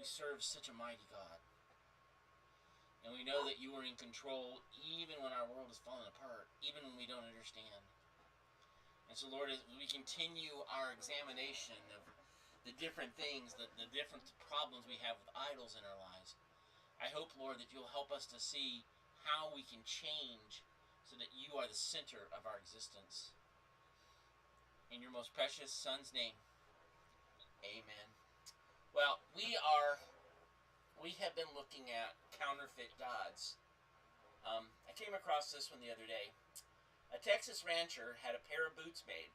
We serve such a mighty God. And we know that you are in control even when our world is falling apart, even when we don't understand. And so, Lord, as we continue our examination of the different things, the different problems we have with idols in our lives, I hope, Lord, that you'll help us to see how we can change so that you are the center of our existence. In your most precious Son's name, amen. Well, we have been looking at counterfeit gods. I came across this one the other day. A Texas rancher had a pair of boots made,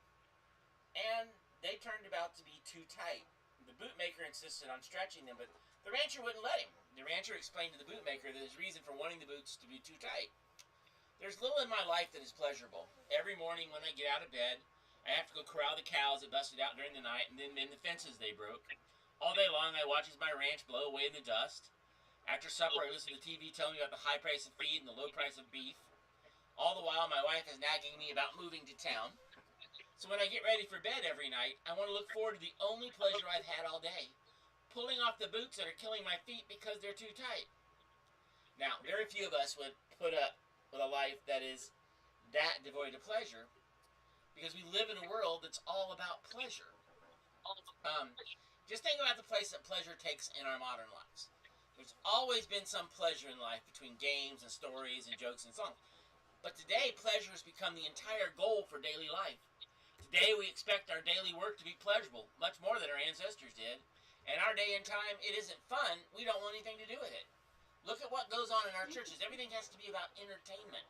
and they turned out to be too tight. The bootmaker insisted on stretching them, but the rancher wouldn't let him. The rancher explained to the bootmaker that his reason for wanting the boots to be too tight. There's little in my life that is pleasurable. Every morning when I get out of bed, I have to go corral the cows that busted out during the night and then mend the fences they broke. All day long I watch as my ranch blow away in the dust. After supper I listen to TV telling me about the high price of feed and the low price of beef. All the while my wife is nagging me about moving to town. So when I get ready for bed every night, I want to look forward to the only pleasure I've had all day. Pulling off the boots that are killing my feet because they're too tight. Now, very few of us would put up with a life that is that devoid of pleasure, because we live in a world that's all about pleasure. Just think about the place that pleasure takes in our modern lives. There's always been some pleasure in life between games and stories and jokes and songs. But today, pleasure has become the entire goal for daily life. Today, we expect our daily work to be pleasurable, much more than our ancestors did. In our day and time, it isn't fun. We don't want anything to do with it. Look at what goes on in our churches. Everything has to be about entertainment.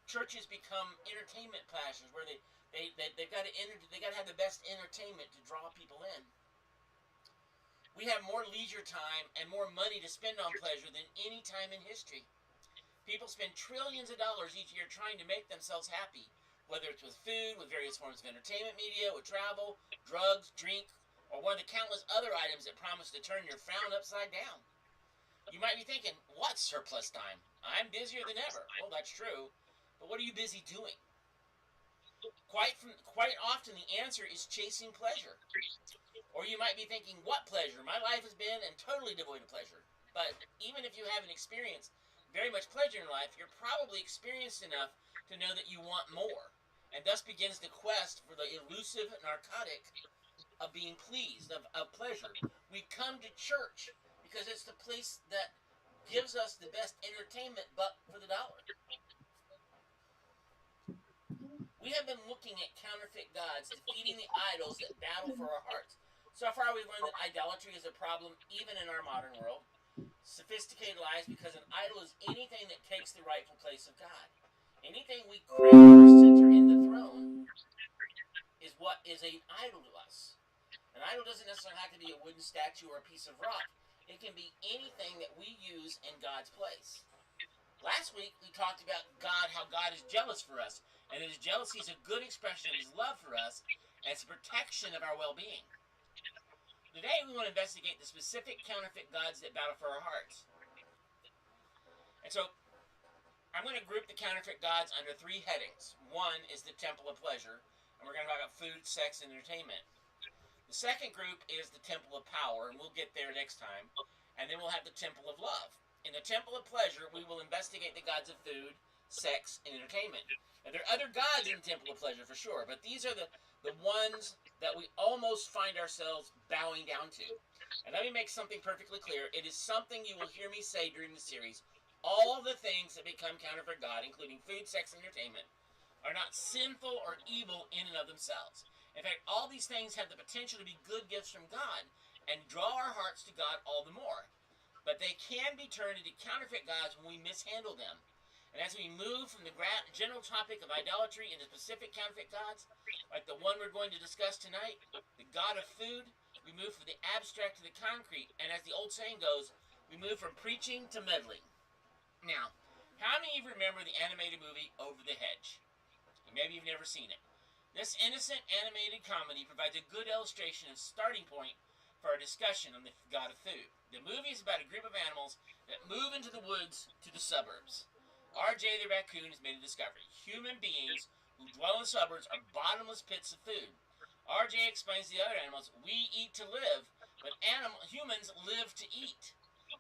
Churches become entertainment places where they've got to have the best entertainment to draw people in. We have more leisure time and more money to spend on pleasure than any time in history. People spend trillions of dollars each year trying to make themselves happy, whether it's with food, with various forms of entertainment media, with travel, drugs, drink, or one of the countless other items that promise to turn your frown upside down. You might be thinking, what surplus time? I'm busier than ever. Well, that's true. But what are you busy doing? Quite often the answer is chasing pleasure. Or you might be thinking, what pleasure? My life has been and totally devoid of pleasure. But even if you haven't experienced very much pleasure in life, you're probably experienced enough to know that you want more. And thus begins the quest for the elusive narcotic of being pleased, of pleasure. We come to church because it's the place that gives us the best entertainment but for the dollar. We have been looking at counterfeit gods, defeating the idols that battle for our hearts. So far we've learned that idolatry is a problem even in our modern world. Sophisticated lies, because an idol is anything that takes the rightful place of God. Anything we crown or center in the throne is what is an idol to us. An idol doesn't necessarily have to be a wooden statue or a piece of rock. It can be anything that we use in God's place. Last week we talked about God, how God is jealous for us, and that his jealousy is a good expression of his love for us, and it's a protection of our well-being. Today we want to investigate the specific counterfeit gods that battle for our hearts. And so I'm going to group the counterfeit gods under three headings. One is the temple of pleasure, and we're going to talk about food, sex, and entertainment. The second group is the temple of power, and we'll get there next time. And then we'll have the temple of love. In the temple of pleasure, we will investigate the gods of food, sex, and entertainment. Now, there are other gods in the temple of pleasure for sure, but these are the ones that we almost find ourselves bowing down to. And let me make something perfectly clear. It is something you will hear me say during the series. All the things that become counterfeit God, including food, sex, and entertainment, are not sinful or evil in and of themselves. In fact, all these things have the potential to be good gifts from God and draw our hearts to God all the more. But they can be turned into counterfeit gods when we mishandle them. And as we move from the general topic of idolatry into specific counterfeit gods, like the one we're going to discuss tonight, the god of food, we move from the abstract to the concrete. And as the old saying goes, we move from preaching to meddling. Now, how many of you remember the animated movie Over the Hedge? Maybe you've never seen it. This innocent animated comedy provides a good illustration and starting point for our discussion on the god of food. The movie is about a group of animals that move into the woods to the suburbs. RJ the raccoon has made a discovery. Human beings who dwell in suburbs are bottomless pits of food. RJ explains to the other animals, we eat to live, But humans live to eat.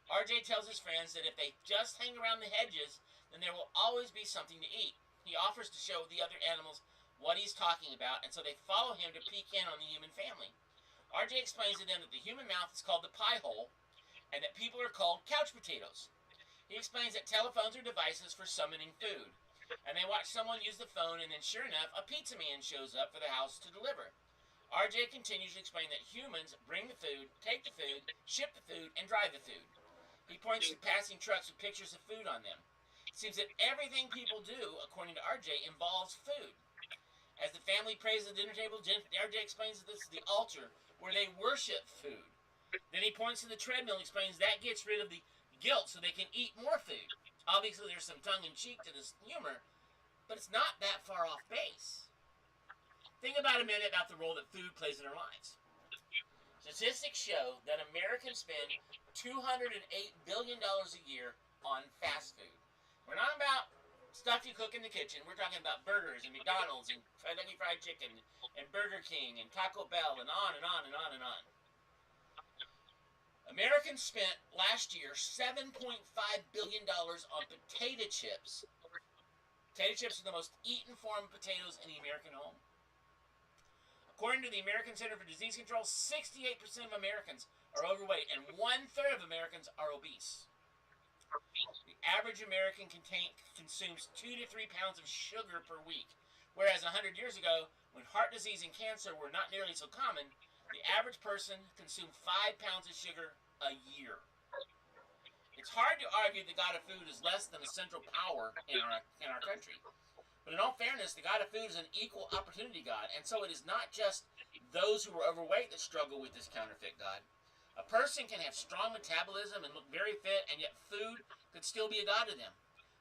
RJ tells his friends that if they just hang around the hedges, then there will always be something to eat. He offers to show the other animals what he's talking about, and so they follow him to peek in on the human family. RJ explains to them that the human mouth is called the pie hole, and that people are called couch potatoes. He explains that telephones are devices for summoning food, and they watch someone use the phone, and then sure enough, a pizza man shows up for the house to deliver. RJ continues to explain that humans bring the food, take the food, ship the food, and drive the food. He points to passing trucks with pictures of food on them. It seems that everything people do, according to RJ, involves food. As the family prays at the dinner table, RJ explains that this is the altar where they worship food. Then he points to the treadmill and explains that gets rid of the guilt so they can eat more food. Obviously, there's some tongue-in-cheek to this humor, but it's not that far off base. Think about a minute about the role that food plays in our lives. Statistics show that Americans spend $208 billion a year on fast food. We're not about stuff you cook in the kitchen. We're talking about burgers and McDonald's and Kentucky Fried Chicken and Burger King and Taco Bell and on and on and on and on. Americans spent last year $7.5 billion on potato chips. Potato chips are the most eaten form of potatoes in the American home. According to the American Center for Disease Control, 68% of Americans are overweight and 1/3 of Americans are obese. The average American consumes 2 to 3 pounds of sugar per week, whereas 100 years ago, when heart disease and cancer were not nearly so common, the average person consumed 5 pounds of sugar a year. It's hard to argue the God of food is less than a central power in our country. But in all fairness, the God of food is an equal opportunity God, and so it is not just those who are overweight that struggle with this counterfeit God. A person can have strong metabolism and look very fit, and yet food could still be a God to them.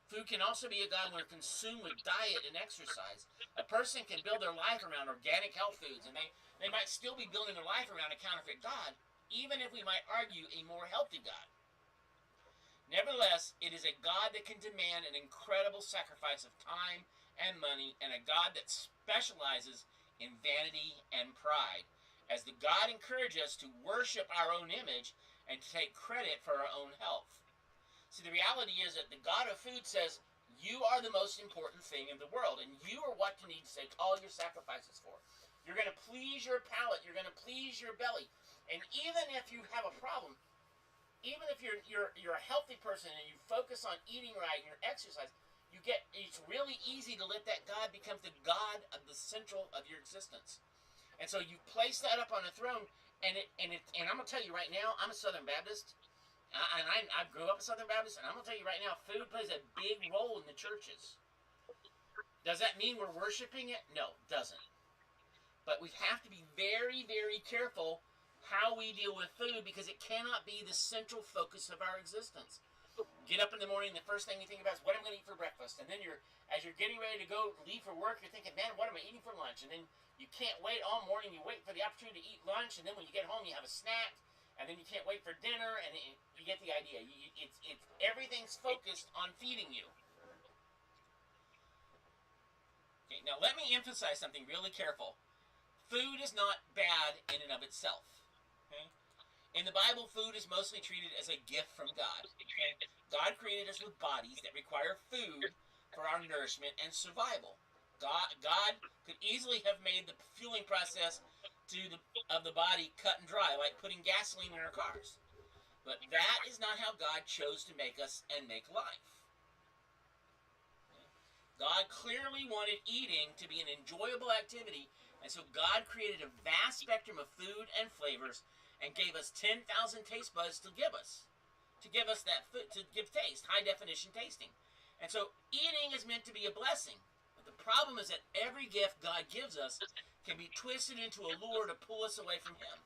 Food can also be a God when consumed with diet and exercise. A person can build their life around organic health foods, and they might still be building their life around a counterfeit God, even if we might argue a more healthy God. Nevertheless, it is a God that can demand an incredible sacrifice of time and money, and a God that specializes in vanity and pride, as the God encourages us to worship our own image and to take credit for our own health. See, the reality is that the God of food says, you are the most important thing in the world, and you are what you need to take all your sacrifices for. You're going to please your palate, you're going to please your belly, and even if you have a problem, even if you're a healthy person and you focus on eating right and your exercise, it's really easy to let that God become the God of the central of your existence. And so you place that up on a throne, and I'm gonna tell you right now, I'm a Southern Baptist, and I grew up a Southern Baptist, and I'm gonna tell you right now, food plays a big role in the churches. Does that mean we're worshiping it? No, it doesn't. But we have to be very, very careful how we deal with food, because it cannot be the central focus of our existence. Get up in the morning, the first thing you think about is what I'm going to eat for breakfast. And then as you're getting ready to go leave for work, you're thinking, man, what am I eating for lunch? And then you can't wait all morning. You wait for the opportunity to eat lunch, and then when you get home, you have a snack, and then you can't wait for dinner, and you get the idea. It's everything's focused on feeding you. Okay, now let me emphasize something really careful. Food is not bad in and of itself. Okay? In the Bible, food is mostly treated as a gift from God. Okay? God created us with bodies that require food for our nourishment and survival. God could easily have made the fueling process of the body cut and dry, like putting gasoline in our cars. But that is not how God chose to make us and make life. Okay? God clearly wanted eating to be an enjoyable activity, and so God created a vast spectrum of food and flavors and gave us 10,000 taste buds to give us that food, to give taste, high definition tasting. And so eating is meant to be a blessing. But the problem is that every gift God gives us can be twisted into a lure to pull us away from Him.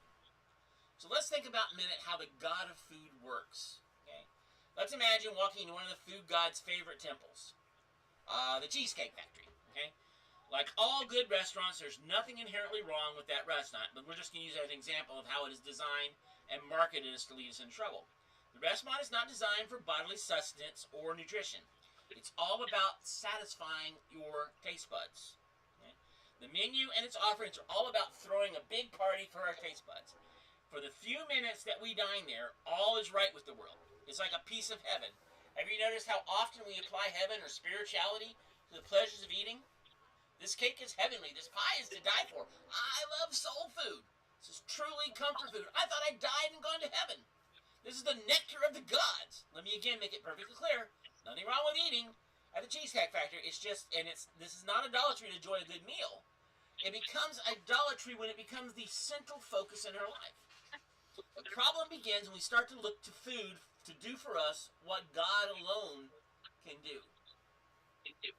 So let's think about a minute how the God of food works. Okay? Let's imagine walking into one of the food god's favorite temples, the Cheesecake Factory. Okay? Like all good restaurants, there's nothing inherently wrong with that restaurant, but we're just going to use that as an example of how it is designed and marketed as to lead us in trouble. The restaurant is not designed for bodily sustenance or nutrition. It's all about satisfying your taste buds. Okay? The menu and its offerings are all about throwing a big party for our taste buds. For the few minutes that we dine there, all is right with the world. It's like a piece of heaven. Have you noticed how often we apply heaven or spirituality to the pleasures of eating? This cake is heavenly. This pie is to die for. I love soul food. This is truly comfort food. I thought I died and gone to heaven. This is the nectar of the gods. Let me again make it perfectly clear. Nothing wrong with eating at the Cheesecake Factory. It's just, this is not idolatry to enjoy a good meal. It becomes idolatry when it becomes the central focus in our life. The problem begins when we start to look to food to do for us what God alone can do. Okay?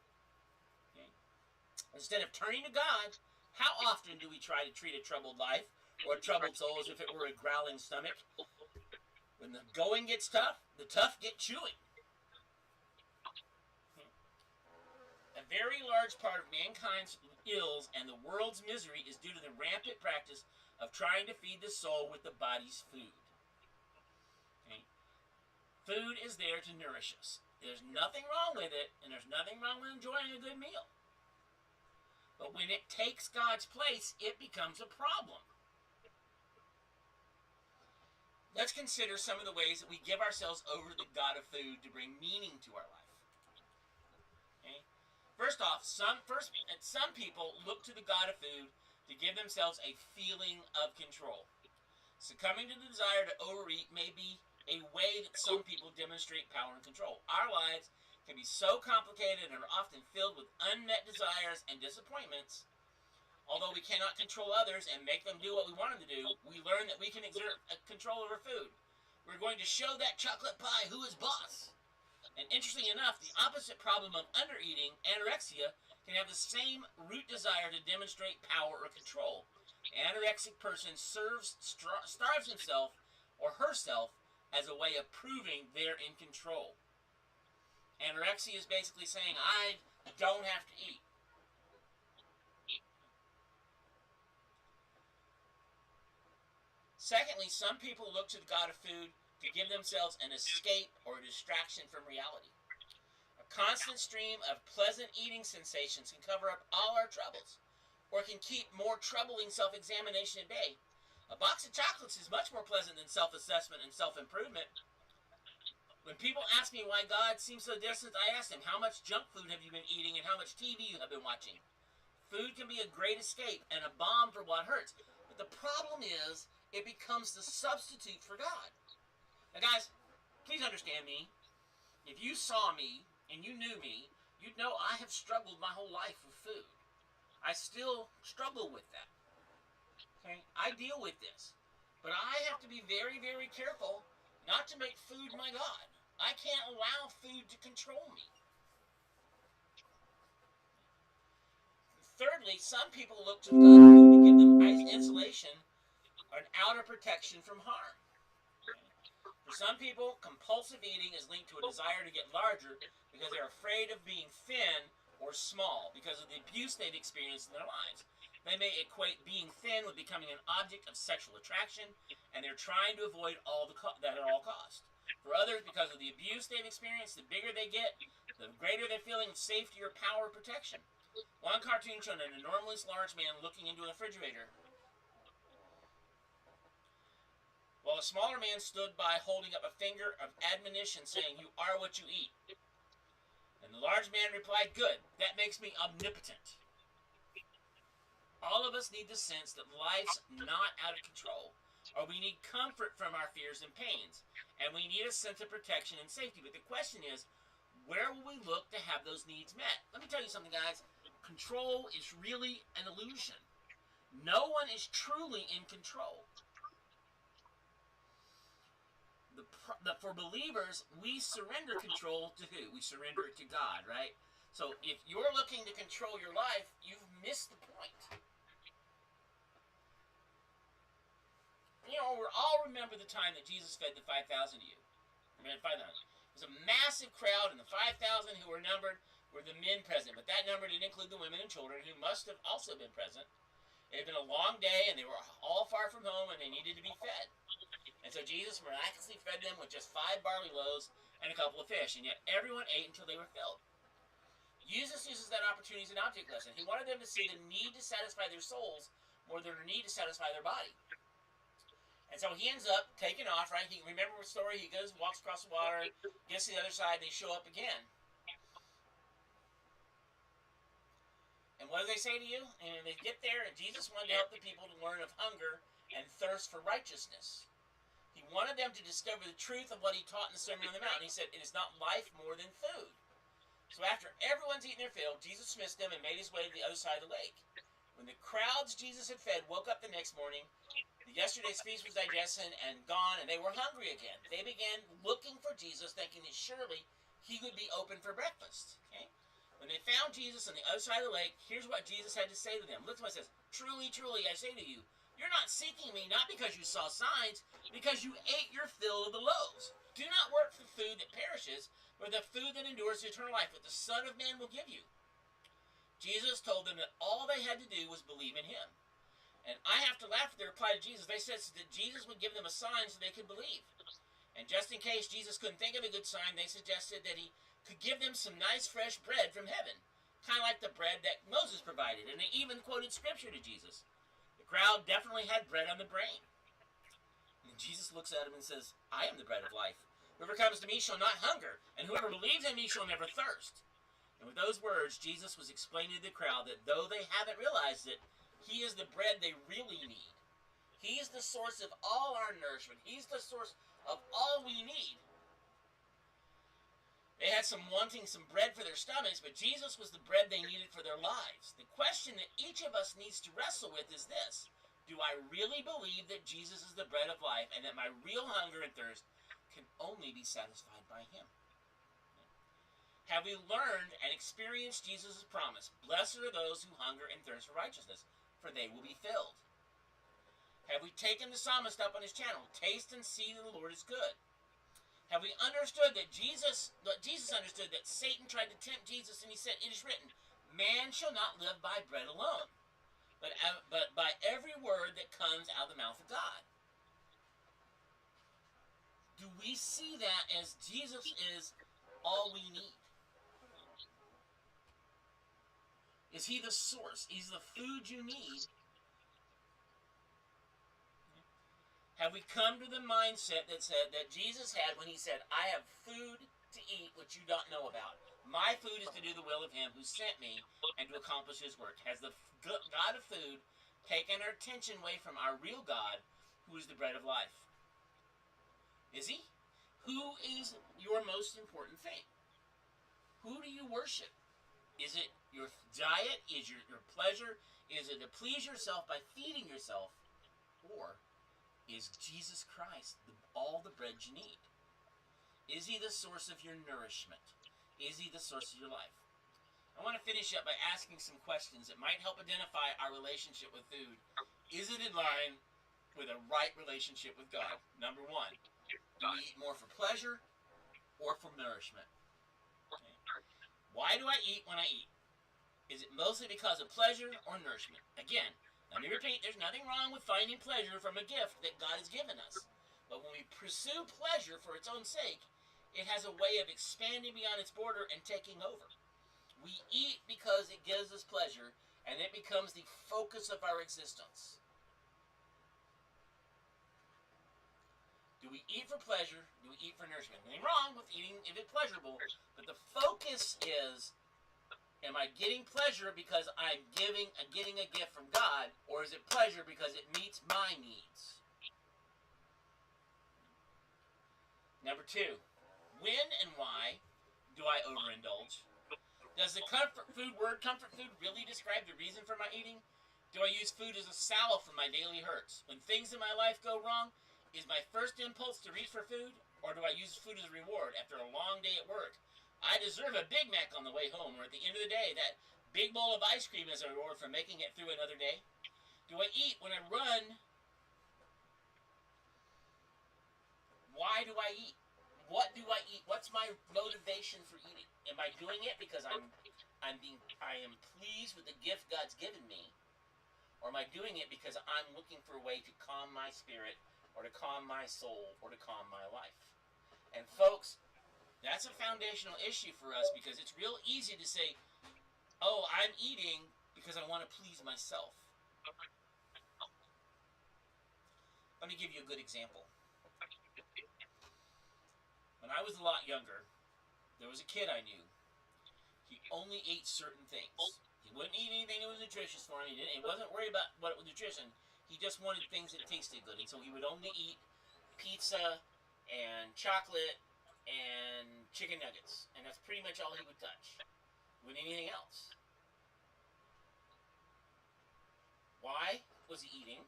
Instead of turning to God, how often do we try to treat a troubled life or a troubled soul as if it were a growling stomach? When the going gets tough, the tough get chewing. A very large part of mankind's ills and the world's misery is due to the rampant practice of trying to feed the soul with the body's food. Okay? Food is there to nourish us. There's nothing wrong with it, and there's nothing wrong with enjoying a good meal. But when it takes God's place, it becomes a problem. Let's consider some of the ways that we give ourselves over to the God of food to bring meaning to our life. Okay? First off, some people look to the God of food to give themselves a feeling of control. Succumbing to the desire to overeat may be a way that some people demonstrate power and control. Our lives can be so complicated and are often filled with unmet desires and disappointments. Although we cannot control others and make them do what we want them to do, we learn that we can exert control over food. We're going to show that chocolate pie who is boss. And interestingly enough, the opposite problem of undereating, anorexia, can have the same root desire to demonstrate power or control. An anorexic person starves himself or herself as a way of proving they're in control. Anorexia is basically saying, I don't have to eat. Secondly, some people look to the God of food to give themselves an escape or a distraction from reality. A constant stream of pleasant eating sensations can cover up all our troubles, or can keep more troubling self-examination at bay. A box of chocolates is much more pleasant than self-assessment and self-improvement. When people ask me why God seems so distant, I ask them, how much junk food have you been eating and how much TV you have been watching? Food can be a great escape and a balm for what hurts. But the problem is, it becomes the substitute for God. Now guys, please understand me. If you saw me and you knew me, you'd know I have struggled my whole life with food. I still struggle with that. Okay? I deal with this. But I have to be very, very careful not to make food my God. I can't allow food to control me. Thirdly, some people look to God of food to give them insulation or an outer protection from harm. For some people, compulsive eating is linked to a desire to get larger because they're afraid of being thin or small because of the abuse they've experienced in their lives. They may equate being thin with becoming an object of sexual attraction, and they're trying to avoid that at all costs. For others, because of the abuse they've experienced, the bigger they get, the greater their feeling of safety or power or protection. One cartoon showed an enormous large man looking into a refrigerator, while a smaller man stood by holding up a finger of admonition saying, "You are what you eat." And the large man replied, "Good, that makes me omnipotent." All of us need the sense that life's not out of control, or we need comfort from our fears and pains, and we need a sense of protection and safety. But the question is, where will we look to have those needs met? Let me tell you something, guys. Control is really an illusion. No one is truly in control. For believers, we surrender control to who? We surrender it to God, right? So if you're looking to control your life, you've missed the point. You know, we all remember the time that Jesus fed the 5,000 of you. It was a massive crowd, and the 5,000 who were numbered were the men present. But that number didn't include the women and children, who must have also been present. It had been a long day, and they were all far from home, and they needed to be fed. And so Jesus miraculously fed them with just 5 barley loaves and a couple of fish, and yet everyone ate until they were filled. Jesus uses that opportunity as an object lesson. He wanted them to see the need to satisfy their souls more than the need to satisfy their body. And so he ends up taking off, right? He remember the story. He goes, walks across the water, gets to the other side, and they show up again. And what do they say to you? And they get there, and Jesus wanted to help the people to learn of hunger and thirst for righteousness. He wanted them to discover the truth of what he taught in the Sermon on the Mount. He said, it is not life more than food. So after everyone's eaten their fill, Jesus dismissed them and made his way to the other side of the lake. When the crowds Jesus had fed woke up the next morning, yesterday's feast was digested and gone, and they were hungry again. They began looking for Jesus, thinking that surely he would be open for breakfast. Okay? When they found Jesus on the other side of the lake, here's what Jesus had to say to them. Look what it says. Truly, truly, I say to you, you're not seeking me, not because you saw signs, because you ate your fill of the loaves. Do not work for food that perishes, but the food that endures to eternal life, that the Son of Man will give you. Jesus told them that all they had to do was believe in him. And I have to laugh at their reply to Jesus. They said that Jesus would give them a sign so they could believe. And just in case Jesus couldn't think of a good sign, they suggested that he could give them some nice fresh bread from heaven, kind of like the bread that Moses provided. And they even quoted scripture to Jesus. The crowd definitely had bread on the brain. And Jesus looks at him and says, I am the bread of life. Whoever comes to me shall not hunger, and whoever believes in me shall never thirst. And with those words, Jesus was explaining to the crowd that though they haven't realized it, he is the bread they really need. He is the source of all our nourishment. He's the source of all we need. They had some wanting some bread for their stomachs, but Jesus was the bread they needed for their lives. The question that each of us needs to wrestle with is this. Do I really believe that Jesus is the bread of life and that my real hunger and thirst can only be satisfied by him? Have we learned and experienced Jesus' promise? Blessed are those who hunger and thirst for righteousness, for they will be filled. Have we taken the psalmist up on his channel? Taste and see that the Lord is good. Have we understood that Jesus understood that Satan tried to tempt Jesus, and he said, it is written, man shall not live by bread alone, but by every word that comes out of the mouth of God. Do we see that as Jesus is all we need? Is he the source? He's the food you need. Have we come to the mindset that Jesus had when he said, I have food to eat which you don't know about. My food is to do the will of him who sent me and to accomplish his work. Has the God of food taken our attention away from our real God, who is the bread of life? Is he? Who is your most important thing? Who do you worship? Is it your diet? Is your pleasure? Is it to please yourself by feeding yourself? Or is Jesus Christ all the bread you need? Is he the source of your nourishment? Is he the source of your life? I want to finish up by asking some questions that might help identify our relationship with food. Is it in line with a right relationship with God? Number one, do we eat more for pleasure or for nourishment? Okay. Why do I eat when I eat? Is it mostly because of pleasure or nourishment? Again, let me repeat, there's nothing wrong with finding pleasure from a gift that God has given us. But when we pursue pleasure for its own sake, it has a way of expanding beyond its border and taking over. We eat because it gives us pleasure, and it becomes the focus of our existence. Do we eat for pleasure? Do we eat for nourishment? Nothing wrong with eating if it's pleasurable, but the focus is, am I getting pleasure because I'm getting a gift from God, or is it pleasure because it meets my needs? Number two, when and why do I overindulge? Does the comfort food really describe the reason for my eating? Do I use food as a salve for my daily hurts? When things in my life go wrong, is my first impulse to reach for food, or do I use food as a reward after a long day at work? I deserve a Big Mac on the way home, or at the end of the day, that big bowl of ice cream as a reward for making it through another day. Do I eat when I run? Why do I eat? What do I eat? What's my motivation for eating? Am I doing it because I am pleased with the gift God's given me? Or am I doing it because I'm looking for a way to calm my spirit, or to calm my soul, or to calm my life? And folks, that's a foundational issue for us, because it's real easy to say, oh, I'm eating because I want to please myself. But Let me give you a good example. When I was a lot younger, there was a kid I knew. He only ate certain things. He wouldn't eat anything that was nutritious for him. He wasn't worried about what was nutrition. He just wanted things that tasted good, and so he would only eat pizza and chocolate and chicken nuggets, and that's pretty much all he would touch. Wouldn't anything else. Why was he eating?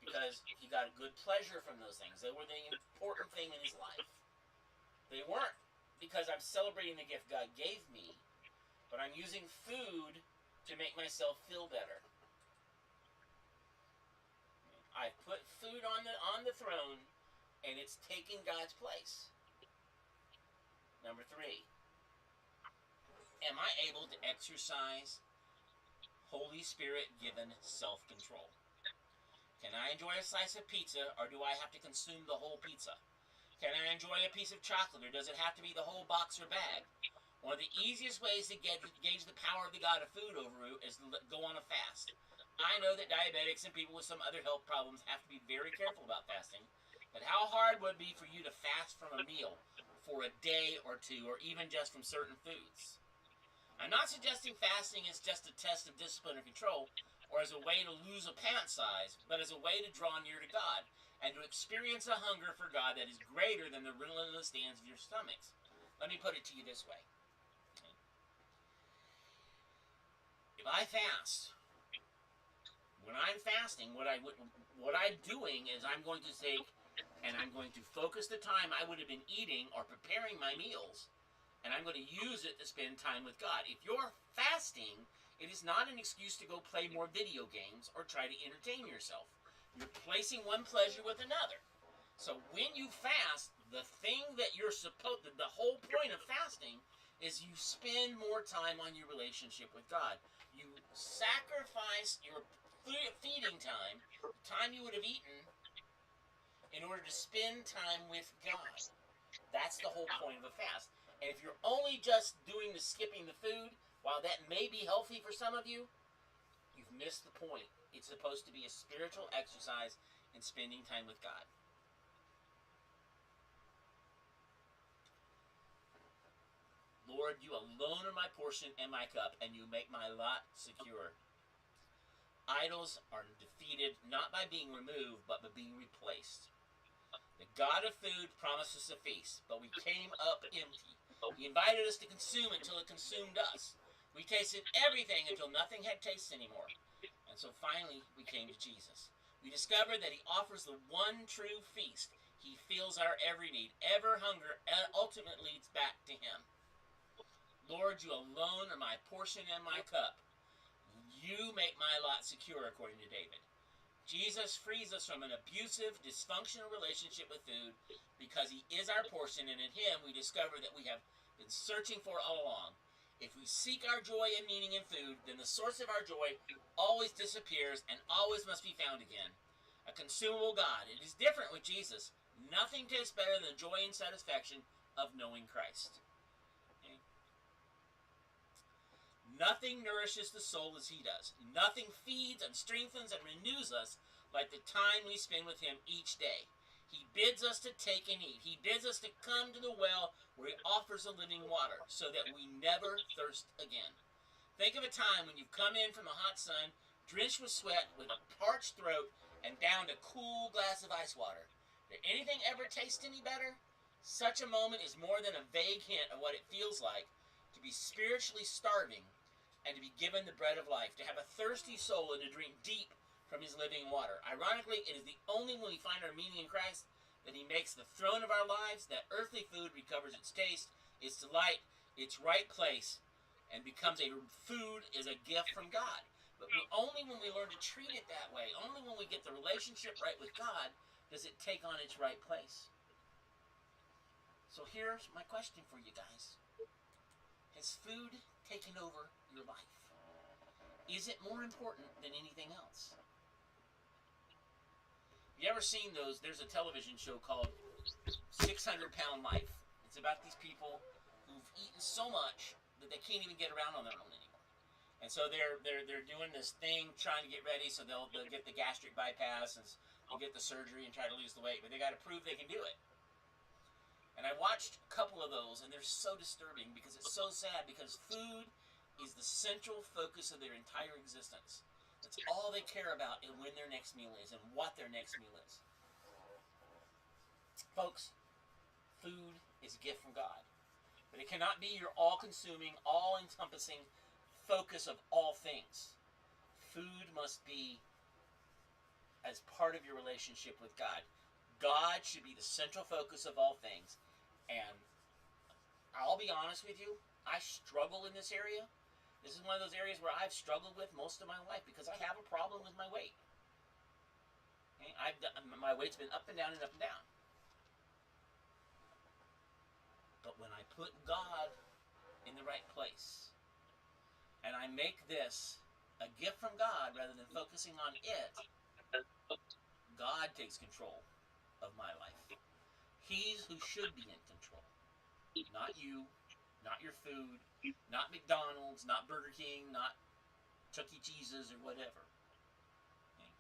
Because he got a good pleasure from those things. They were the important thing in his life. They weren't because I'm celebrating the gift God gave me, but I'm using food to make myself feel better. I put food on the throne, and it's taking God's place. Number 3, am I able to exercise Holy Spirit-given self-control? Can I enjoy a slice of pizza, or do I have to consume the whole pizza? Can I enjoy a piece of chocolate, or does it have to be the whole box or bag? One of the easiest ways to gauge the power of the God of food over you is to go on a fast. I know that diabetics and people with some other health problems have to be very careful about fasting, but how hard would it be for you to fast from a meal for a day or two, or even just from certain foods? I'm not suggesting fasting is just a test of discipline or control, or as a way to lose a pant size, but as a way to draw near to God, and to experience a hunger for God that is greater than the relentless demands of your stomachs. Let me put it to you this way. If I fast, when I'm fasting, what I'm doing is I'm going to take and I'm going to focus the time I would have been eating or preparing my meals, and I'm going to use it to spend time with God. If you're fasting, it is not an excuse to go play more video games or try to entertain yourself. You're placing one pleasure with another. So when you fast, the thing that you're supposed, the whole point of fasting is you spend more time on your relationship with God. You sacrifice your feeding time, the time you would have eaten, in order to spend time with God. That's the whole point of a fast. And if you're only just doing the skipping the food, while that may be healthy for some of you, you've missed the point. It's supposed to be a spiritual exercise in spending time with God. Lord, you alone are my portion and my cup, and you make my lot secure. Idols are defeated not by being removed, but by being replaced. The God of food promised us a feast, but we came up empty. He invited us to consume until it consumed us. We tasted everything until nothing had taste anymore. And so finally, we came to Jesus. We discovered that he offers the one true feast. He fills our every need, ever hunger, and ultimately leads back to him. Lord, you alone are my portion and my cup. You make my lot secure, according to David. Jesus frees us from an abusive, dysfunctional relationship with food because he is our portion, and in him we discover that we have been searching for all along. If we seek our joy and meaning in food, then the source of our joy always disappears and always must be found again. A consumable God. It is different with Jesus. Nothing tastes better than the joy and satisfaction of knowing Christ. Okay? Nothing nourishes the soul as he does. Nothing feeds and strengthens and renews us like the time we spend with him each day. He bids us to take and eat. He bids us to come to the well where he offers the living water so that we never thirst again. Think of a time when you've come in from the hot sun, drenched with sweat, with a parched throat, and downed a cool glass of ice water. Did anything ever taste any better? Such a moment is more than a vague hint of what it feels like to be spiritually starving and to be given the bread of life, to have a thirsty soul and to drink deep from his living water. Ironically, it is the only when we find our meaning in Christ that he makes the throne of our lives, that earthly food recovers its taste, its delight, its right place, and becomes a food is a gift from God. But only when we learn to treat it that way, only when we get the relationship right with God, does it take on its right place. So here's my question for you guys. Has food taken over your life? Is it more important than anything else? Have you ever seen those? There's a television show called 600-Pound Life. It's about these people who've eaten so much that they can't even get around on their own anymore. And so they're doing this thing, trying to get ready, so they'll get the gastric bypass and and get the surgery and try to lose the weight, but they got to prove they can do it. And I watched a couple of those, and they're so disturbing because it's so sad, because food is the central focus of their entire existence. That's all they care about, and when their next meal is and what their next meal is. Folks, food is a gift from God, but it cannot be your all-consuming, all-encompassing focus of all things. Food must be as part of your relationship with God. God should be the central focus of all things. And I'll be honest with you, I struggle in this area. This is one of those areas where I've struggled with most of my life because I have a problem with my weight. Okay? My weight's been up and down and up and down. But when I put God in the right place, and I make this a gift from God rather than focusing on it, God takes control of my life. He's who should be in control. Not you, not your food, not McDonald's, not Burger King, not Chuck E. Cheese's or whatever. Okay?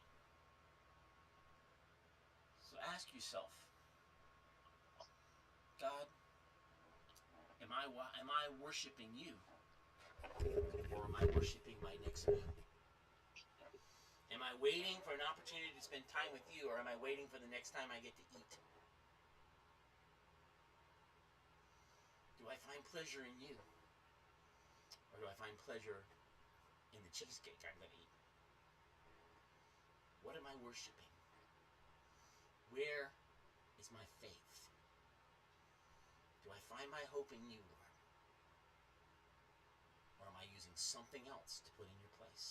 So ask yourself, God, am I worshiping you, or am I worshiping my next meal? Am I waiting for an opportunity to spend time with you, or am I waiting for the next time I get to eat? Do I find pleasure in you, or do I find pleasure in the cheesecake I'm going to eat? What am I worshiping? Where is my faith? Do I find my hope in you, Lord? Or am I using something else to put in your place?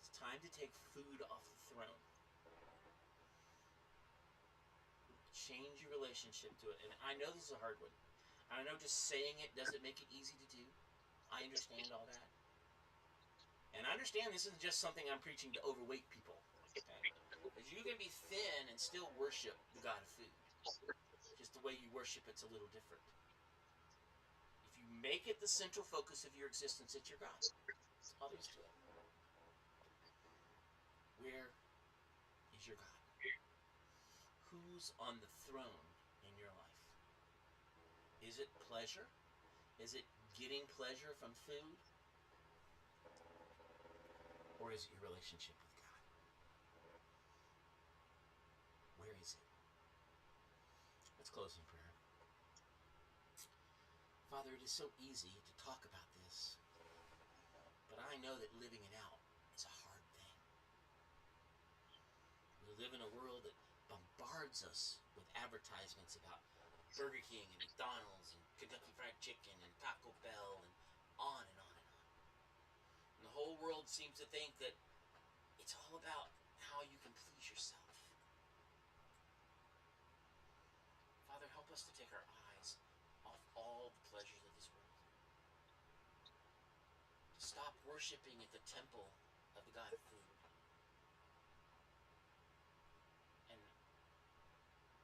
It's time to take food off the throne. Change your relationship to it. And I know this is a hard one. I know just saying it doesn't make it easy to do. I understand all that. And I understand this isn't just something I'm preaching to overweight people. Okay? Because you can be thin and still worship the God of food. Just the way you worship it's a little different. If you make it the central focus of your existence, it's your God. That's all there is to it. Where is your God? Who's on the throne in your life? Is it pleasure? Is it getting pleasure from food? Or is it your relationship with God? Where is it? Let's close in prayer. Father, it is so easy to talk about this, but I know that living it out is a hard thing. We live in a world that bombards us with advertisements about Burger King and McDonald's and Kentucky Fried Chicken and Taco Bell and on and on and on. And the whole world seems to think that it's all about how you can please yourself. Father, help us to take our eyes off all the pleasures of this world. To stop worshiping at the temple of the God of food.